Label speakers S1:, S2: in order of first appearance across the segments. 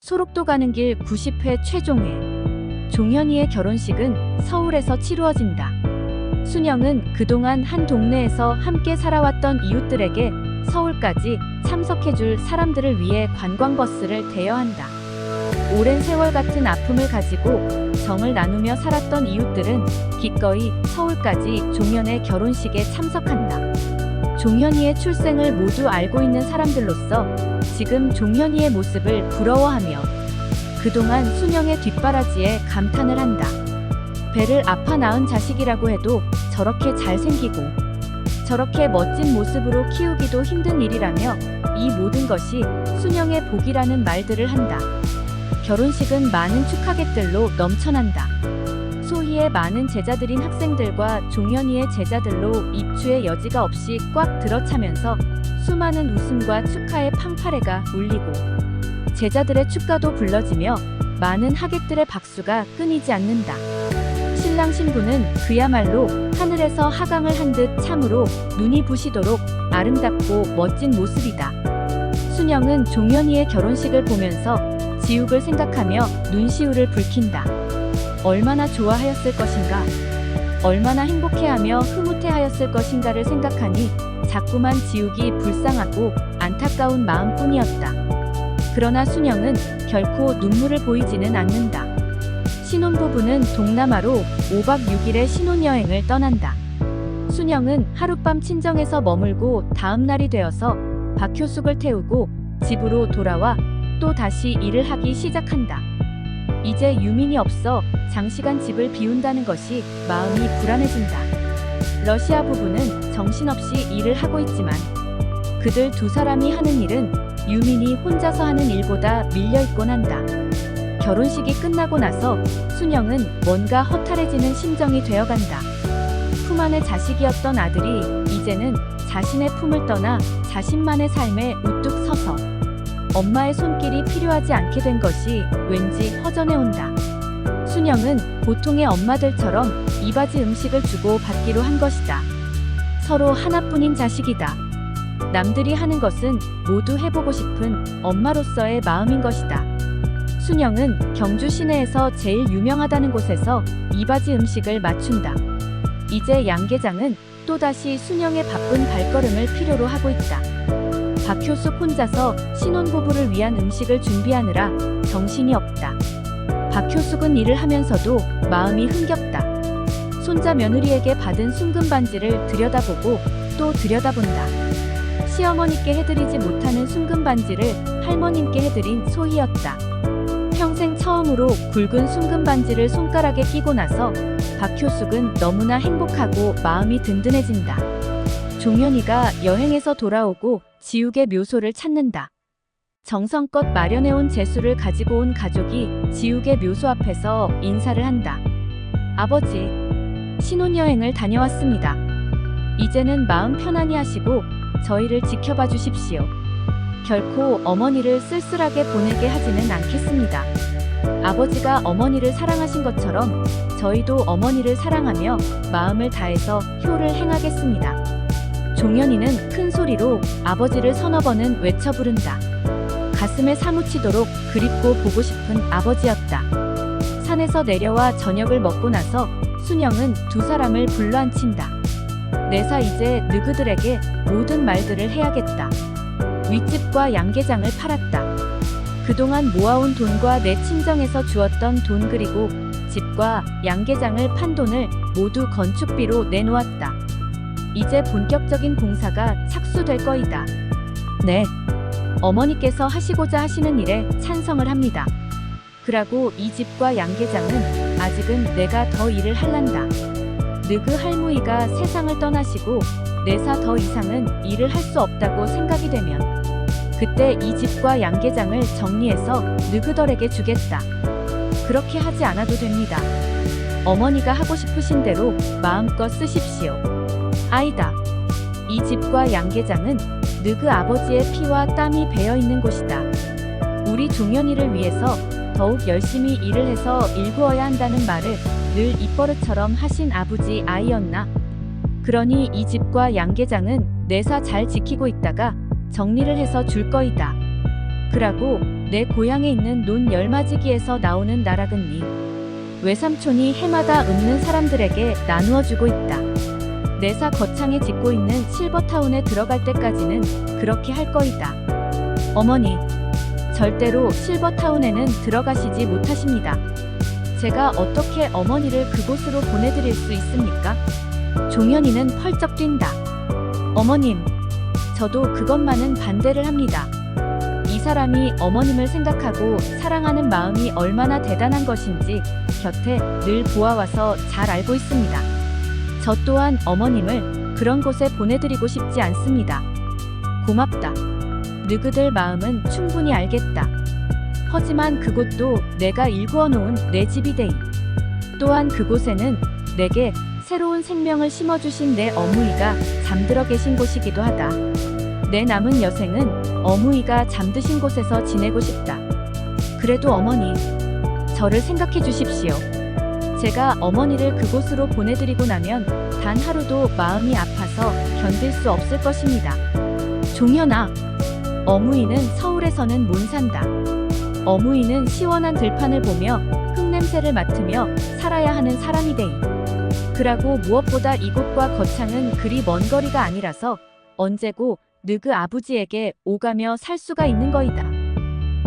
S1: 소록도 가는 길 90회 최종회. 종현이의 결혼식은 서울에서 치루어진다. 순영은 그동안 한 동네에서 함께 살아왔던 이웃들에게 서울까지 참석해줄 사람들을 위해 관광버스를 대여한다. 오랜 세월 같은 아픔을 가지고 정을 나누며 살았던 이웃들은 기꺼이 서울까지 종현의 결혼식에 참석한다. 종현이의 출생을 모두 알고 있는 사람들로서 지금 종현이의 모습을 부러워하며 그동안 순영의 뒷바라지에 감탄을 한다. 배를 아파 낳은 자식이라고 해도 저렇게 잘생기고 저렇게 멋진 모습으로 키우기도 힘든 일이라며 이 모든 것이 순영의 복이라는 말들을 한다. 결혼식은 많은 축하객들로 넘쳐난다. 소희의 많은 제자들인 학생들과 종현이의 제자들로 입추의 여지가 없이 꽉 들어차면서 수많은 웃음과 축하의 팡파레가 울리고 제자들의 축가도 불러지며 많은 하객들의 박수가 끊이지 않는다. 신랑 신부는 그야말로 하늘에서 하강을 한 듯 참으로 눈이 부시도록 아름답고 멋진 모습이다. 순영은 종현이의 결혼식을 보면서 지욱을 생각하며 눈시울을 붉힌다. 얼마나 좋아하였을 것인가, 얼마나 행복해하며 흐뭇해하였을 것인가를 생각하니 자꾸만 지욱이 불쌍하고 안타까운 마음뿐이었다. 그러나 순영은 결코 눈물을 보이지는 않는다. 신혼부부는 동남아로 5박 6일의 신혼여행을 떠난다. 순영은 하룻밤 친정에서 머물고 다음 날이 되어서 박효숙을 태우고 집으로 돌아와 또 다시 일을 하기 시작한다. 이제 유민이 없어 장시간 집을 비운다는 것이 마음이 불안해진다. 러시아 부부는 정신없이 일을 하고 있지만 그들 두 사람이 하는 일은 유민이 혼자서 하는 일보다 밀려있곤 한다. 결혼식이 끝나고 나서 순영은 뭔가 허탈해지는 심정이 되어간다. 품 안의 자식이었던 아들이 이제는 자신의 품을 떠나 자신만의 삶에 우뚝 서서 엄마의 손길이 필요하지 않게 된 것이 왠지 허전해온다. 순영은 보통의 엄마들처럼 이바지 음식을 주고 받기로 한 것이다. 서로 하나뿐인 자식이다. 남들이 하는 것은 모두 해보고 싶은 엄마로서의 마음인 것이다. 순영은 경주 시내에서 제일 유명하다는 곳에서 이바지 음식을 맞춘다. 이제 양계장은 또다시 순영의 바쁜 발걸음을 필요로 하고 있다. 박효숙 혼자서 신혼부부를 위한 음식을 준비하느라 정신이 없다. 박효숙은 일을 하면서도 마음이 흥겹다. 손자 며느리에게 받은 순금 반지를 들여다보고 또 들여다본다. 시어머니께 해드리지 못하는 순금 반지를 할머님께 해드린 소희였다. 평생 처음으로 굵은 순금 반지를 손가락에 끼고 나서 박효숙은 너무나 행복하고 마음이 든든해진다. 종현이가 여행에서 돌아오고 지욱의 묘소를 찾는다. 정성껏 마련해온 제수를 가지고 온 가족이 지욱의 묘소 앞에서 인사를 한다. 아버지, 신혼여행을 다녀왔습니다. 이제는 마음 편안히 하시고 저희를 지켜봐 주십시오. 결코 어머니를 쓸쓸하게 보내게 하지는 않겠습니다. 아버지가 어머니를 사랑하신 것처럼 저희도 어머니를 사랑하며 마음을 다해서 효를 행하겠습니다. 종현이는 큰 소리로 아버지를 서너 번은 외쳐 부른다. 가슴에 사무치도록 그립고 보고 싶은 아버지였다. 산에서 내려와 저녁을 먹고 나서 순영은 두 사람을 불러앉힌다. 내사 이제 너희들에게 모든 말들을 해야겠다. 윗집과 양계장을 팔았다. 그동안 모아온 돈과 내 친정에서 주었던 돈 그리고 집과 양계장을 판 돈을 모두 건축비로 내놓았다. 이제 본격적인 공사가 착수될 거이다. 네, 어머니께서 하시고자 하시는 일에 찬성을 합니다. 그러고 이 집과 양계장은 아직은 내가 더 일을 할란다. 너희 할무이가 세상을 떠나시고 내사 더 이상은 일을 할 수 없다고 생각이 되면 그때 이 집과 양계장을 정리해서 너희들에게 주겠다. 그렇게 하지 않아도 됩니다. 어머니가 하고 싶으신 대로 마음껏 쓰십시오. 아이다. 이 집과 양계장은 너희 아버지의 피와 땀이 배어있는 곳이다. 우리 종현이를 위해서 더욱 열심히 일을 해서 일구어야 한다는 말을 늘 입버릇처럼 하신 아버지 아이였나. 그러니 이 집과 양계장은 내사 잘 지키고 있다가 정리를 해서 줄 거이다. 그라고 내 고향에 있는 논 열마지기에서 나오는 나락은 외삼촌이 해마다 읊는 사람들에게 나누어 주고 있다. 내사 거창에 짓고 있는 실버타운에 들어갈 때까지는 그렇게 할 거이다. 어머니, 절대로 실버타운에는 들어가시지 못하십니다. 제가 어떻게 어머니를 그곳으로 보내드릴 수 있습니까? 종현이는 펄쩍 뛴다. 어머님, 저도 그것만은 반대를 합니다. 이 사람이 어머님을 생각하고 사랑하는 마음이 얼마나 대단한 것인지 곁에 늘 보아와서 잘 알고 있습니다. 저 또한 어머님을 그런 곳에 보내드리고 싶지 않습니다. 고맙다. 너희들 마음은 충분히 알겠다. 하지만 그곳도 내가 일구어 놓은 내 집이되이. 또한 그곳에는 내게 새로운 생명을 심어주신 내 어무이가 잠들어 계신 곳이기도 하다. 내 남은 여생은 어무이가 잠드신 곳에서 지내고 싶다. 그래도 어머니, 저를 생각해 주십시오. 제가 어머니를 그곳으로 보내드리고 나면 단 하루도 마음이 아파서 견딜 수 없을 것입니다. 종현아, 어무이는 서울에서는 못 산다. 어무이는 시원한 들판을 보며 흙냄새를 맡으며 살아야 하는 사람이되이. 그라고 무엇보다 이곳과 거창은 그리 먼 거리가 아니라서 언제고 너희 아버지에게 오가며 살 수가 있는 거이다.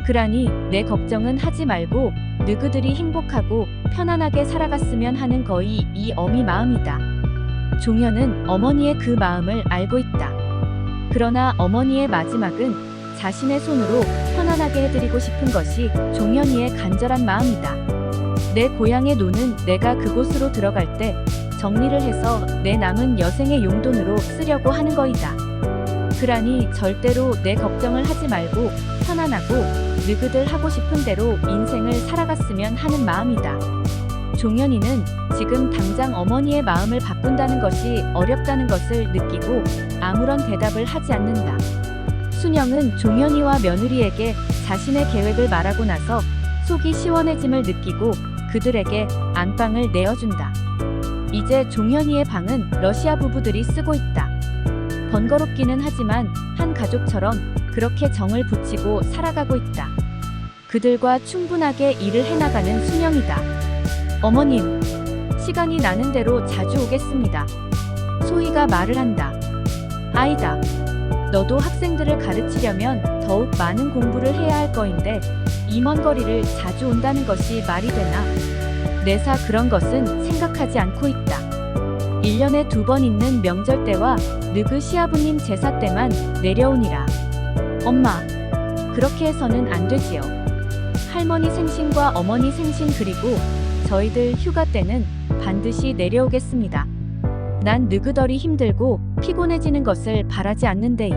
S1: 그러니 내 걱정은 하지 말고 너희들이 행복하고 편안하게 살아갔으면 하는 거이 이 어미 마음이다. 종현은 어머니의 그 마음을 알고 있다. 그러나 어머니의 마지막은 자신의 손으로 편안하게 해드리고 싶은 것이 종현이의 간절한 마음이다. 내 고향의 논은 내가 그곳으로 들어갈 때 정리를 해서 내 남은 여생의 용돈으로 쓰려고 하는 거이다. 그러니 절대로 내 걱정을 하지 말고 편안하고 너희들 하고 싶은 대로 인생을 살아갔으면 하는 마음이다. 종현이는 지금 당장 어머니의 마음을 바꾼다는 것이 어렵다는 것을 느끼고 아무런 대답을 하지 않는다. 순영은 종현이와 며느리에게 자신의 계획을 말하고 나서 속이 시원해짐을 느끼고 그들에게 안방을 내어준다. 이제 종현이의 방은 러시아 부부들이 쓰고 있다. 번거롭기는 하지만 한 가족처럼 그렇게 정을 붙이고 살아가고 있다. 그들과 충분하게 일을 해나가는 순영이다. 어머님, 시간이 나는 대로 자주 오겠습니다. 소희가 말을 한다. 아이다. 너도 학생들을 가르치려면 더욱 많은 공부를 해야 할 거인데 이 먼 거리를 자주 온다는 것이 말이 되나? 내사 그런 것은 생각하지 않고 있다. 1년에 2번 있는 명절 때와 너희 시아버님 제사 때만 내려오니라. 엄마, 그렇게 해서는 안 되지요. 할머니 생신과 어머니 생신 그리고 저희들 휴가 때는 반드시 내려오겠습니다. 난 너희들이 힘들고 피곤해지는 것을 바라지 않는데이.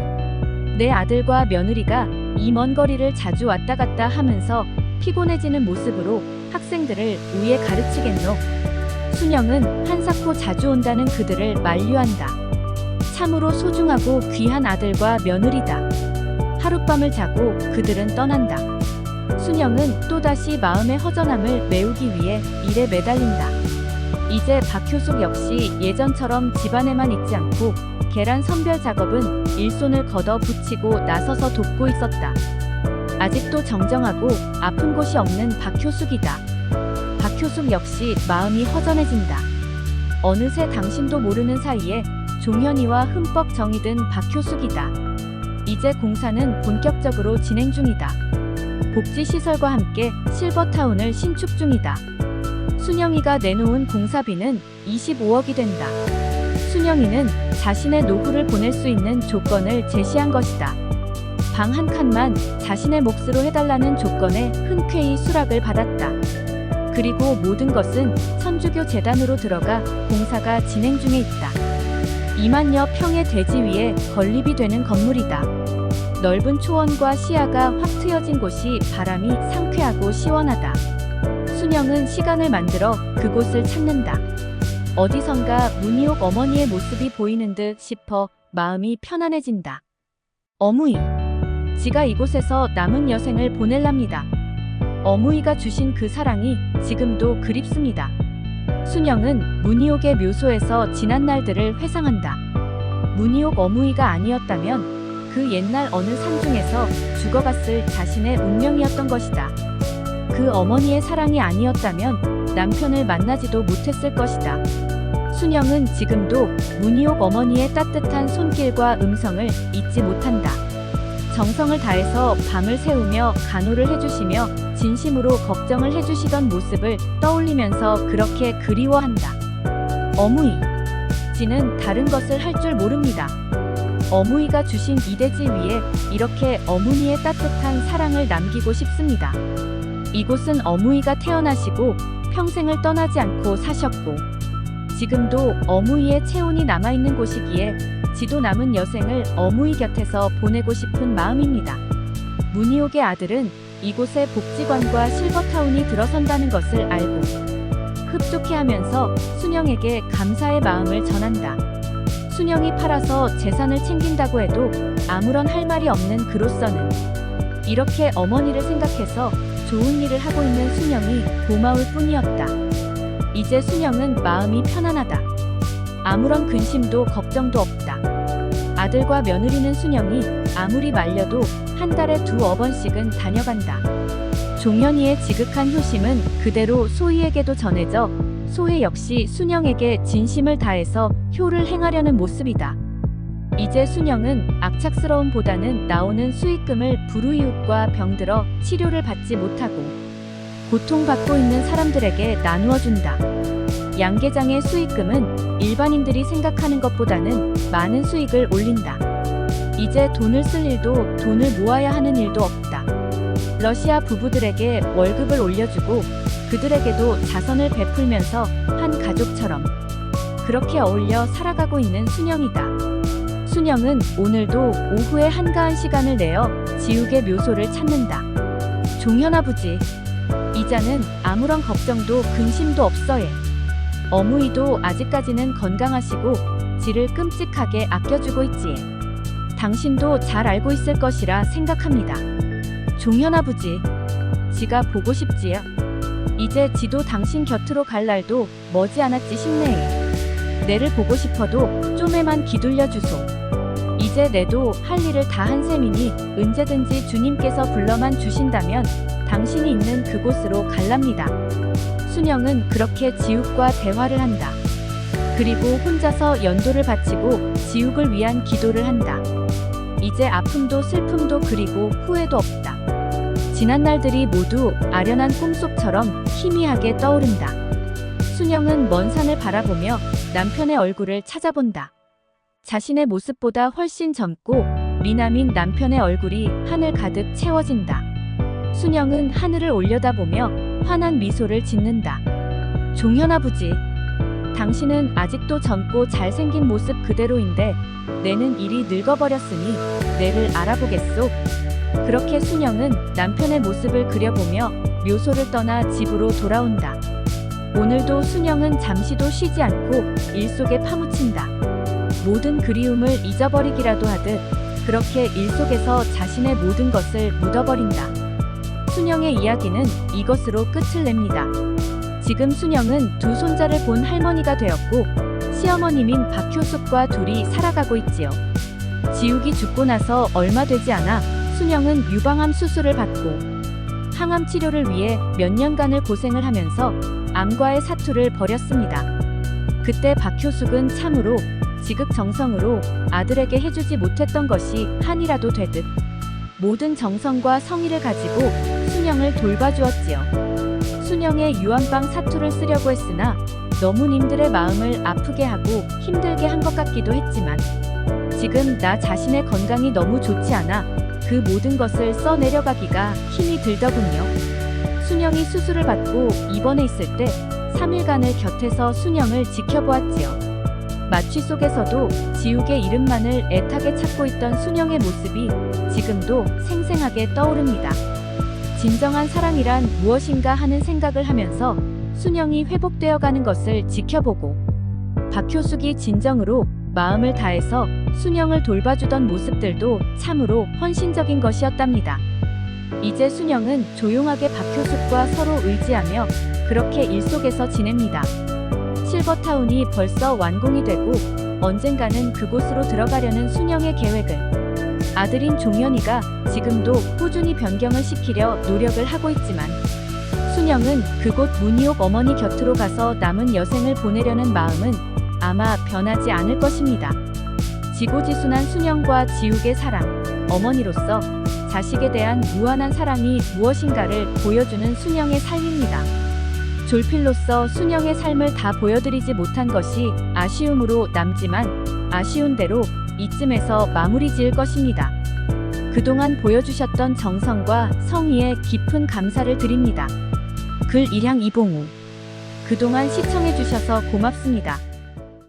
S1: 내 아들과 며느리가 이 먼 거리를 자주 왔다 갔다 하면서 피곤해지는 모습으로 학생들을 우애 가르치겠노. 순영은 한사코 자주 온다는 그들을 만류한다. 참으로 소중하고 귀한 아들과 며느리다. 하룻밤을 자고 그들은 떠난다. 순영은 또다시 마음의 허전함을 메우기 위해 일에 매달린다. 이제 박효숙 역시 예전처럼 집안에만 있지 않고 계란 선별 작업은 일손을 걷어 붙이고 나서서 돕고 있었다. 아직도 정정하고 아픈 곳이 없는 박효숙이다. 박효숙 역시 마음이 허전해진다. 어느새 당신도 모르는 사이에 종현이와 흠뻑 정이 든 박효숙이다. 이제 공사는 본격적으로 진행 중이다. 복지시설과 함께 실버타운을 신축 중이다. 순영이가 내놓은 공사비는 25억이 된다. 순영이는 자신의 노후를 보낼 수 있는 조건을 제시한 것이다. 방 한 칸만 자신의 몫으로 해달라는 조건에 흔쾌히 수락을 받았다. 그리고 모든 것은 천주교 재단으로 들어가 공사가 진행 중에 있다. 2만여 평의 대지 위에 건립이 되는 건물이다. 넓은 초원과 시야가 확 트여진 곳이 바람이 상쾌하고 시원하다. 순영은 시간을 만들어 그곳을 찾는다. 어디선가 문희옥 어머니의 모습이 보이는 듯 싶어 마음이 편안해진다. 어무이, 지가 이곳에서 남은 여생을 보낼랍니다. 어무이가 주신 그 사랑이 지금도 그립습니다. 순영은 문희옥의 묘소에서 지난 날들을 회상한다. 문희옥 어무이가 아니었다면 그 옛날 어느 산중에서 죽어갔을 자신의 운명이었던 것이다. 그 어머니의 사랑이 아니었다면 남편을 만나지도 못했을 것이다. 순영은 지금도 문희옥 어머니의 따뜻한 손길과 음성을 잊지 못한다. 정성을 다해서 밤을 새우며 간호를 해주시며 진심으로 걱정을 해주시던 모습을 떠올리면서 그렇게 그리워한다. 어무이. 지는 다른 것을 할 줄 모릅니다. 어무이가 주신 이 대지 위에 이렇게 어머니의 따뜻한 사랑을 남기고 싶습니다. 이곳은 어무이가 태어나시고 평생을 떠나지 않고 사셨고 지금도 어무이의 체온이 남아있는 곳이기에 지도 남은 여생을 어무이 곁에서 보내고 싶은 마음입니다. 문희옥의 아들은 이곳에 복지관과 실버타운이 들어선다는 것을 알고 흡족해하면서 순영에게 감사의 마음을 전한다. 순영이 팔아서 재산을 챙긴다고 해도 아무런 할 말이 없는 그로서는 이렇게 어머니를 생각해서 좋은 일을 하고 있는 순영이 고마울 뿐이었다. 이제 순영은 마음이 편안하다. 아무런 근심도 걱정도 없다. 아들과 며느리는 순영이 아무리 말려도 한 달에 2-3번씩은 다녀간다. 종현이의 지극한 효심은 그대로 소희에게도 전해져 소희 역시 순영에게 진심을 다해서 효를 행하려는 모습이다. 이제 순영은 악착스러움보다는 나오는 수익금을 불우이웃과 병들어 치료를 받지 못하고 고통받고 있는 사람들에게 나누어 준다. 양계장의 수익금은 일반인들이 생각하는 것보다는 많은 수익을 올린다. 이제 돈을 쓸 일도 돈을 모아야 하는 일도 없다. 러시아 부부들에게 월급을 올려주고 그들에게도 자선을 베풀면서 한 가족처럼 그렇게 어울려 살아가고 있는 순영이다. 순영은 오늘도 오후에 한가한 시간을 내어 지욱의 묘소를 찾는다. 종현아버지, 이자는 아무런 걱정도 근심도 없어예. 어무이도 아직까지는 건강하시고 지를 끔찍하게 아껴주고 있지에. 당신도 잘 알고 있을 것이라 생각합니다. 종현아버지, 지가 보고 싶지요. 이제 지도 당신 곁으로 갈 날도 머지않았지 싶네에. 내를 보고 싶어도 좀에만 기둘려 주소. 이제 내도 할 일을 다 한 셈이니 언제든지 주님께서 불러만 주신다면 당신이 있는 그곳으로 갈랍니다. 순영은 그렇게 지욱과 대화를 한다. 그리고 혼자서 연도를 바치고 지욱을 위한 기도를 한다. 이제 아픔도 슬픔도 그리고 후회도 없다. 지난 날들이 모두 아련한 꿈속처럼 희미하게 떠오른다. 순영은 먼 산을 바라보며 남편의 얼굴을 찾아본다. 자신의 모습보다 훨씬 젊고 미남인 남편의 얼굴이 하늘 가득 채워진다. 순영은 하늘을 올려다보며 환한 미소를 짓는다. 종현아버지, 당신은 아직도 젊고 잘생긴 모습 그대로인데 내는 이리 늙어버렸으니 내를 알아보겠소. 그렇게 순영은 남편의 모습을 그려보며 묘소를 떠나 집으로 돌아온다. 오늘도 순영은 잠시도 쉬지 않고 일 속에 파묻힌다. 모든 그리움을 잊어버리기라도 하듯 그렇게 일 속에서 자신의 모든 것을 묻어버린다. 순영의 이야기는 이것으로 끝을 냅니다. 지금 순영은 두 손자를 본 할머니가 되었고 시어머님인 박효숙과 둘이 살아가고 있지요. 지욱이 죽고 나서 얼마 되지 않아 순영은 유방암 수술을 받고 항암 치료를 위해 몇 년간을 고생을 하면서 암과의 사투를 벌였습니다. 그때 박효숙은 참으로 지극정성으로 아들에게 해주지 못했던 것이 한이라도 되듯 모든 정성과 성의를 가지고 순영을 돌봐주었지요. 순영의 유언방 사투를 쓰려고 했으나 너무 님들의 마음을 아프게 하고 힘들게 한 것 같기도 했지만 지금 나 자신의 건강이 너무 좋지 않아 그 모든 것을 써내려가기가 힘이 들더군요. 순영이 수술을 받고 입원해 있을 때 3일간을 곁에서 순영을 지켜보았지요. 마취 속에서도 지욱의 이름만을 애타게 찾고 있던 순영의 모습이 지금도 생생하게 떠오릅니다. 진정한 사랑이란 무엇인가 하는 생각을 하면서 순영이 회복되어 가는 것을 지켜보고 박효숙이 진정으로 마음을 다해서 순영을 돌봐주던 모습들도 참으로 헌신적인 것이었답니다. 이제 순영은 조용하게 박효숙과 서로 의지하며 그렇게 일 속에서 지냅니다. 실버타운이 벌써 완공이 되고 언젠가는 그곳으로 들어가려는 순영의 계획을 아들인 종현이가 지금도 꾸준히 변경을 시키려 노력을 하고 있지만 순영은 그곳 문희옥 어머니 곁으로 가서 남은 여생을 보내려는 마음은 아마 변하지 않을 것입니다. 지고지순한 순영과 지욱의 사랑, 어머니로서 자식에 대한 무한한 사랑이 무엇인가를 보여주는 순영의 삶입니다. 졸필로서 순영의 삶을 다 보여드리지 못한 것이 아쉬움으로 남지만 아쉬운 대로 이쯤에서 마무리 지을 것입니다. 그동안 보여주셨던 정성과 성의에 깊은 감사를 드립니다. 글 일향 이봉우. 그동안 시청해주셔서 고맙습니다.